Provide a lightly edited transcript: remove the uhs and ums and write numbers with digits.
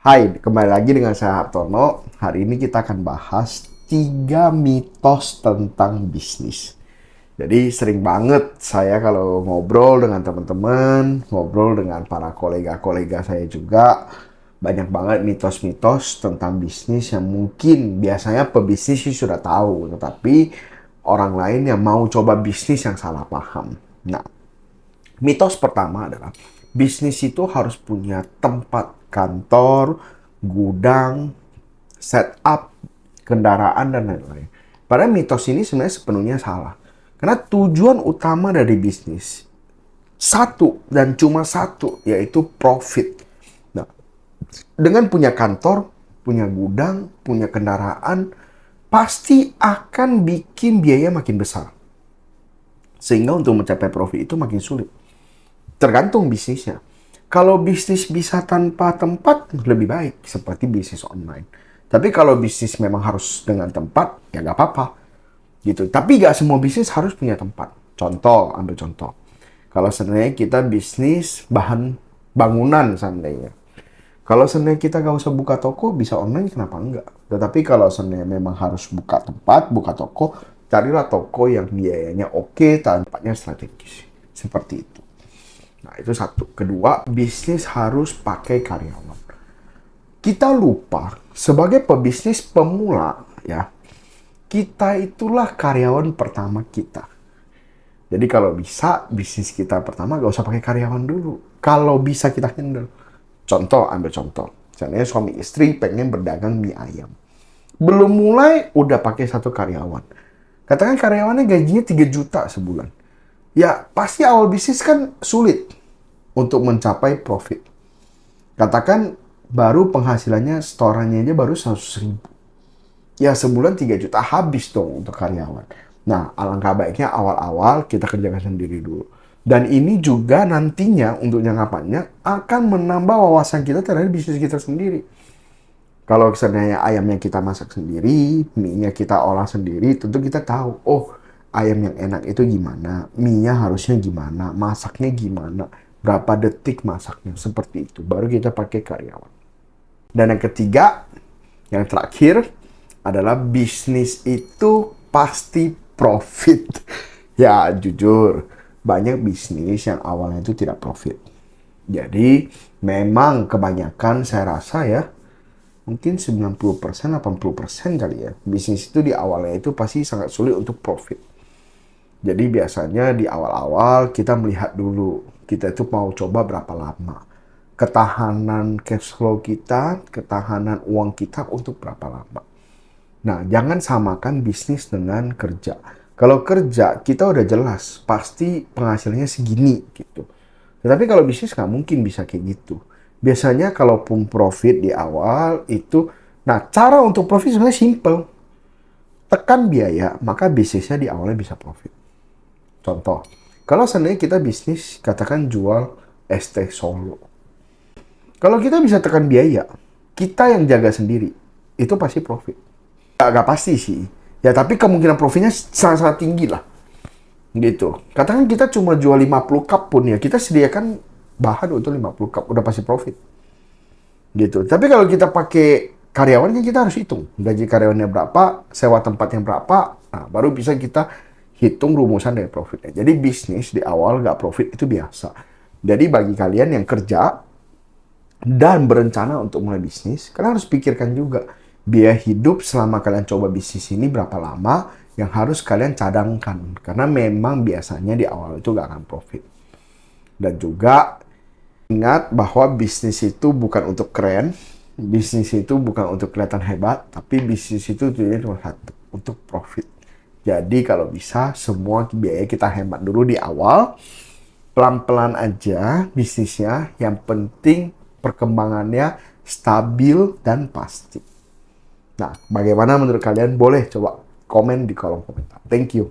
Hai, kembali lagi dengan saya Hartono. Hari ini kita akan bahas 3 mitos tentang bisnis. Jadi sering banget saya kalau ngobrol dengan teman-teman, ngobrol dengan para kolega-kolega saya juga, banyak banget mitos-mitos tentang bisnis yang mungkin biasanya pebisnis sih sudah tahu, tetapi orang lain yang mau coba bisnis yang salah paham. Nah, mitos pertama adalah bisnis itu harus punya tempat kantor, gudang, setup, kendaraan, dan lain-lain. Padahal mitos ini sebenarnya sepenuhnya salah. Karena tujuan utama dari bisnis satu dan cuma satu, yaitu profit. Nah, dengan punya kantor, punya gudang, punya kendaraan, pasti akan bikin biaya makin besar. Sehingga untuk mencapai profit itu makin sulit. Tergantung bisnisnya. Kalau bisnis bisa tanpa tempat, lebih baik. Seperti bisnis online. Tapi kalau bisnis memang harus dengan tempat, ya nggak apa-apa. Gitu. Tapi nggak semua bisnis harus punya tempat. Contoh, ambil contoh. Kalau seandainya kita bisnis bahan bangunan seandainya. Kalau seandainya kita nggak usah buka toko, bisa online, kenapa enggak? Tetapi kalau seandainya memang harus buka tempat, buka toko, carilah toko yang biayanya oke, tempatnya strategis. Seperti itu. Nah, itu satu. Kedua, bisnis harus pakai karyawan. Kita lupa, sebagai pebisnis pemula, ya, kita itulah karyawan pertama kita. Jadi kalau bisa, bisnis kita pertama gak usah pakai karyawan dulu. Kalau bisa kita handle. Contoh, ambil contoh. Misalnya suami istri pengen berdagang mie ayam. Belum mulai, udah pakai satu karyawan. Katakan karyawannya gajinya 3 juta sebulan. Ya, pasti awal bisnis kan sulit untuk mencapai profit. Katakan baru penghasilannya setorannya aja baru 100 ribu. Ya sebulan 3 juta habis dong untuk karyawan. Nah, alangkah baiknya awal-awal kita kerjakan sendiri dulu. Dan ini juga nantinya untuk jangka panjang akan menambah wawasan kita terhadap bisnis kita sendiri. Kalau seandainya ayamnya kita masak sendiri, mie-nya kita olah sendiri, tentu kita tahu, oh ayam yang enak itu gimana, mie-nya harusnya gimana, masaknya gimana, berapa detik masaknya, seperti itu. Baru kita pakai karyawan. Dan yang ketiga, yang terakhir, adalah bisnis itu pasti profit. Ya jujur, banyak bisnis yang awalnya itu tidak profit. Jadi memang kebanyakan saya rasa ya, mungkin 90%, 80% kali ya. Bisnis itu di awalnya itu pasti sangat sulit untuk profit. Jadi biasanya di awal-awal kita melihat dulu, kita itu mau coba berapa lama. Ketahanan cash flow kita, ketahanan uang kita untuk berapa lama. Nah, jangan samakan bisnis dengan kerja. Kalau kerja, kita udah jelas, pasti penghasilannya segini gitu. Tetapi kalau bisnis nggak mungkin bisa kayak gitu. Biasanya kalaupun profit di awal itu, nah cara untuk profit sebenarnya simple. Tekan biaya, maka bisnisnya di awalnya bisa profit. Contoh, kalau seandainya kita bisnis, katakan jual es teh Solo. Kalau kita bisa tekan biaya, kita yang jaga sendiri, itu pasti profit. Gak pasti sih. Ya tapi kemungkinan profitnya sangat-sangat tinggi lah. Gitu. Katakan kita cuma jual 50 cup pun ya, kita sediakan bahan untuk 50 cup, udah pasti profit. Gitu. Tapi kalau kita pakai karyawan kan kita harus hitung. Gaji karyawannya berapa, sewa tempatnya berapa, nah baru bisa kita hitung rumusan dari profitnya. Jadi bisnis di awal nggak profit itu biasa. Jadi bagi kalian yang kerja dan berencana untuk mulai bisnis, kalian harus pikirkan juga biaya hidup selama kalian coba bisnis ini berapa lama yang harus kalian cadangkan. Karena memang biasanya di awal itu nggak akan profit. Dan juga ingat bahwa bisnis itu bukan untuk keren, bisnis itu bukan untuk kelihatan hebat, tapi bisnis itu tujuannya cuma satu, untuk profit. Jadi kalau bisa semua biaya kita hemat dulu di awal, pelan-pelan aja bisnisnya, yang penting perkembangannya stabil dan pasti. Nah, bagaimana menurut kalian? Boleh coba komen di kolom komentar. Thank you.